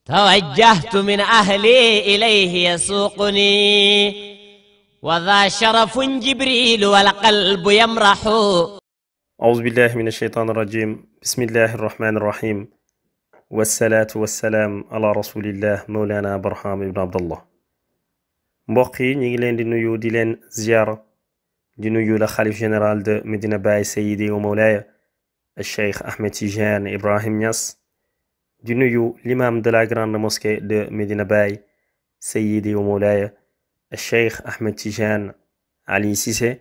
توجهت من أهلي إليه يسوقني وذا شرف جبريل والقلب يمرح. أعوذ بالله من الشيطان الرجيم. بسم الله الرحمن الرحيم، والصلاة والسلام على رسول الله مولانا برهام بن عبد الله. مبقي نيجي دي نيو دي لين زيارة دي نيو لخليف جنرال de مدينة باي سيدي ومولاي الشيخ أحمد تيجان إبراهيم نياس، دي نيو l'imam de la grande mosquée de Medina Baye سيدي ومولاي الشيخ أحمد تيجان علي سيسي،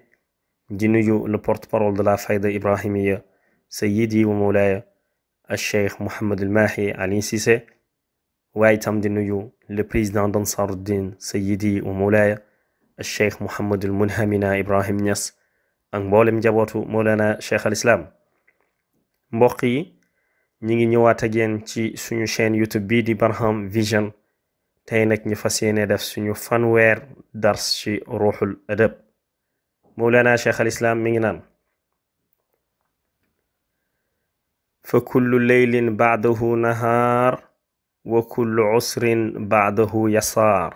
دي نيو le porte-parole de la faïda إبراهيمية سيدي ومولاي الشيخ محمد الماحي علي سيسي، وايتام دي نيو le président d'Ansar الدين سيدي ومولاي الشيخ محمد المنهمنا إبراهيم نياس ak mboolem njabootu Mawlana Cheikh al Islam. mbokk yi ñi ngi ñëwaat ak yéen ci suñu chaîne YouTube bii di Barham Vision. tey nag ñu fas yéene def suñu fanweer dars ci ruuxul adab. Mawlana Cheikh al Islam mi ngi naan fa kullu leylin ba'dahu nahaar wa kullu usrin ba'dahu yasaar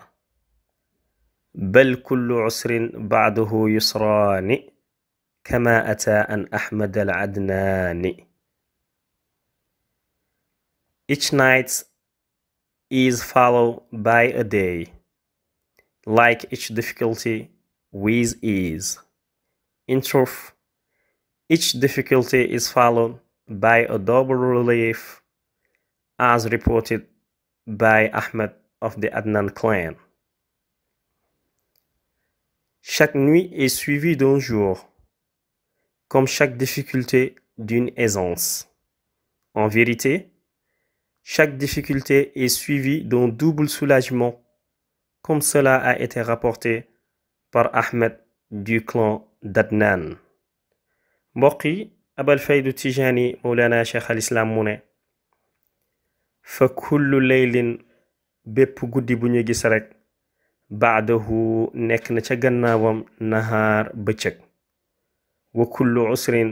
bal kullu usrin ba'dahu yusraani كما أتى عن أحمد العدناني. Each night is followed by a day, like each difficulty with ease. In truth, each difficulty is followed by a double relief, as reported by Ahmed of the Adnan clan. Chaque nuit est suivie d'un jour, comme chaque difficulté d'une aisance. En vérité, chaque difficulté est suivie d'un double soulagement, comme cela a été rapporté par Ahmed du clan d'Adnan. mbokk yi, Abal Faydu Tijani Mawlana Cheikh al Islam mu ne fa kullu leylin bépp guddi bu ñu gis rek baadahu nekk na ca gannaawam nahaar bëccëg. wa kullu usrin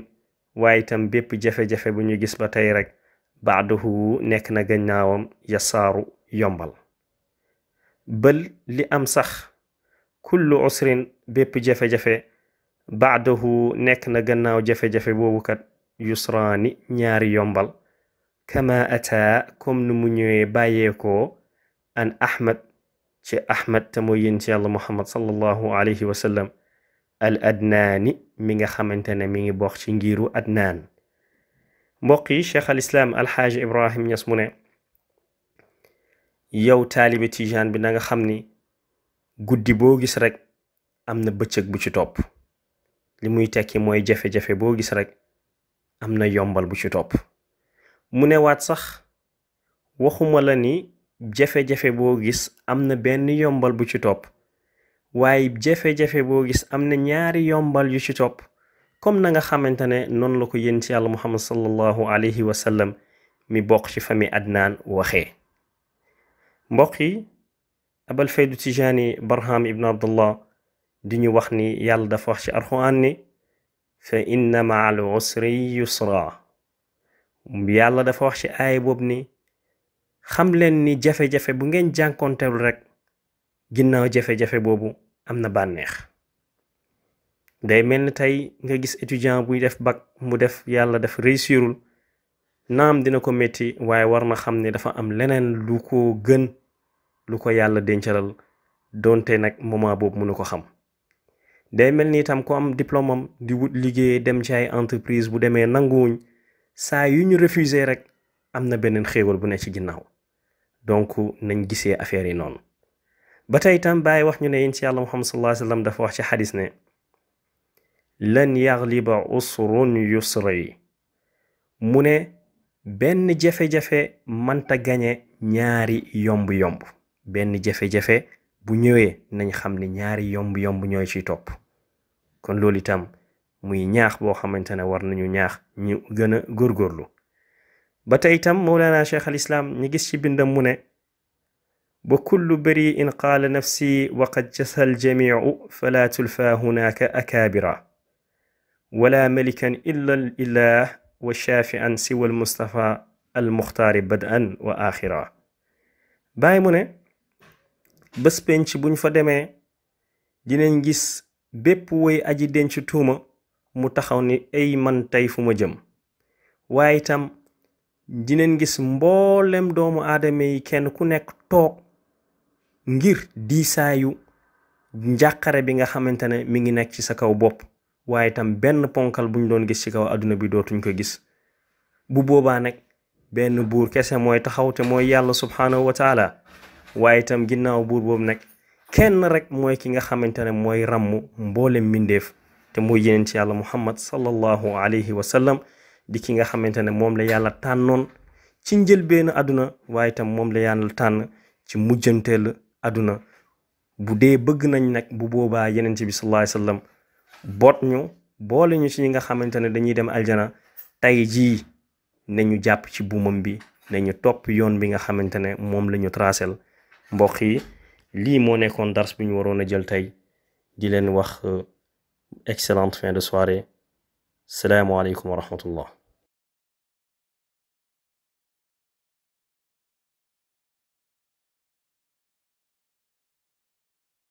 waaye itam bépp jafe-jafe bu ñu gis ba tey rek baadahu nekk na gannaawam yasaaru yombal. bël li am sax kullu usrin bépp jafe-jafe baadahu nekk na gannaaw jafe-jafe boobu kat yusraani ñaari yombal. kama ata comme nu mu ñëwee bàyyeekoo an Ahmad ci Ahmad te mooy yéen ci yàlla Muhammad sallallahu alayhi wa sallam al adnaani mi nga xamante ne mi ngi bokk ci ngiru adnaan. mbokk yi, Cheikh al Islam alxaaji Ibrahim Ñas mu ne yow taalibe tijaan bi na nga xam ni guddi boo gis rek am na bëccëg bu ci topp. li muy tekki mooy jafe-jafe boo gis rek am na yombal bu ci topp. mu ne waat sax waxuma la ni jafe-jafe boo gis am na benn yombal bu ci topp, waaye jafe-jafe boo gis am na ñaari yombal yu ci topp, comme na nga xamante ne noonu la ko yéen ci yàlla Muhammad sallallahu alayhi wa sallam mi bokk ci famille Adnaan waxee. mbokk yi, Abal Faydu Tijani Barham ibn Abdullah di ñu wax ni yàlla dafa wax ci Alxuraan ni fa inna ma'al usri yusra. yàlla dafa wax ci aaya boobu ni xam leen ni jafe-jafe bu ngeen jànkonteel rek ginnaaw jafe-jafe boobu am na bànneex. day mel ni tey nga gis étudiant buy def bac mu def yàlla def réussirul, naam dina ko metti waaye war na xam ne dafa am leneen lu ko gën lu ko yàlla dencalal, donte nag moment boobu mënu ko xam. day mel ni itam ko am diplôme am di wut liggéey dem ci ay entreprise bu demee nanguwuñ, saa yu ñu refusé rek am na beneen xéewal bu ne ci ginnaaw. donc nañ gisee affaire yi noonu. ba tey itam bàyyi wax ñu ne yéen ci yàlla Muhammad sallallahu alayhi wa sallam dafa wax ci xadis ne lan yagliba usrun yusri. mu ne benn jafe-jafe mënta gañe ñaari yomb-yomb. benn jafe-jafe bu ñëwee nañ xam ne ñaari yomb-yomb ñooy ciy topp. kon loolu itam muy ñaax boo xamante ne war nañu ñaax ñu gën a góorgóorlu. ba tey itam Mawlana Cheikh al Islam ñi gis ci bindam mu ne ba kullu bari'in qaala nafsi wa qad jasal jamiu fala tulfa hunaka akabira wala malikan illa al ilah wa shafi'an siwa al mustafa al muxtaari bad'an wa axira. Baay mu ne bés penc buñ fa demee dinañ gis bépp woy aji denc tuuma mu taxaw ni ay man tey fu ma jëm. waaye itam dinañ gis mboolem doomu aadama yi kenn ku nekk toog ngir diisaayu njàqare bi nga xamante ne mi ngi nekk ci sa kaw bopp. waaye itam benn ponkal buñ doon gis ci kaw àdduna bi dootuñ ko gis. bu boobaa nag benn buur kese mooy taxaw te mooy yàlla subhaanahu wa taala. waaye itam ginnaaw buur boobu nag kenn rek mooy ki nga xamante ne mooy ràmm mboolem mbindeef te mooy yeneen ci yàlla muhammad sallallahu alayhi wa sallam di ki nga xamante ne moom la yàlla tànnoon ci njëlbéenu àdduna waaye itam moom la yàlla tànn ci mujjanteel àdduna. bu dee bëgg nañ nag bu boobaa yeneen bi sallallahu alayhi wa sallam boot ñu boole ñu ci ñi nga xamante ne dañuy dem aljana. tey jii nañu jàpp ci buumam bi nañu topp yoon bi nga xamante ne moom la ñu tracel. mbokk yi lii moo nekkoon dars bi ñu waroon a jël tey di leen wax excellente fin de soirée. salaamu aleykum wa rahmatullah.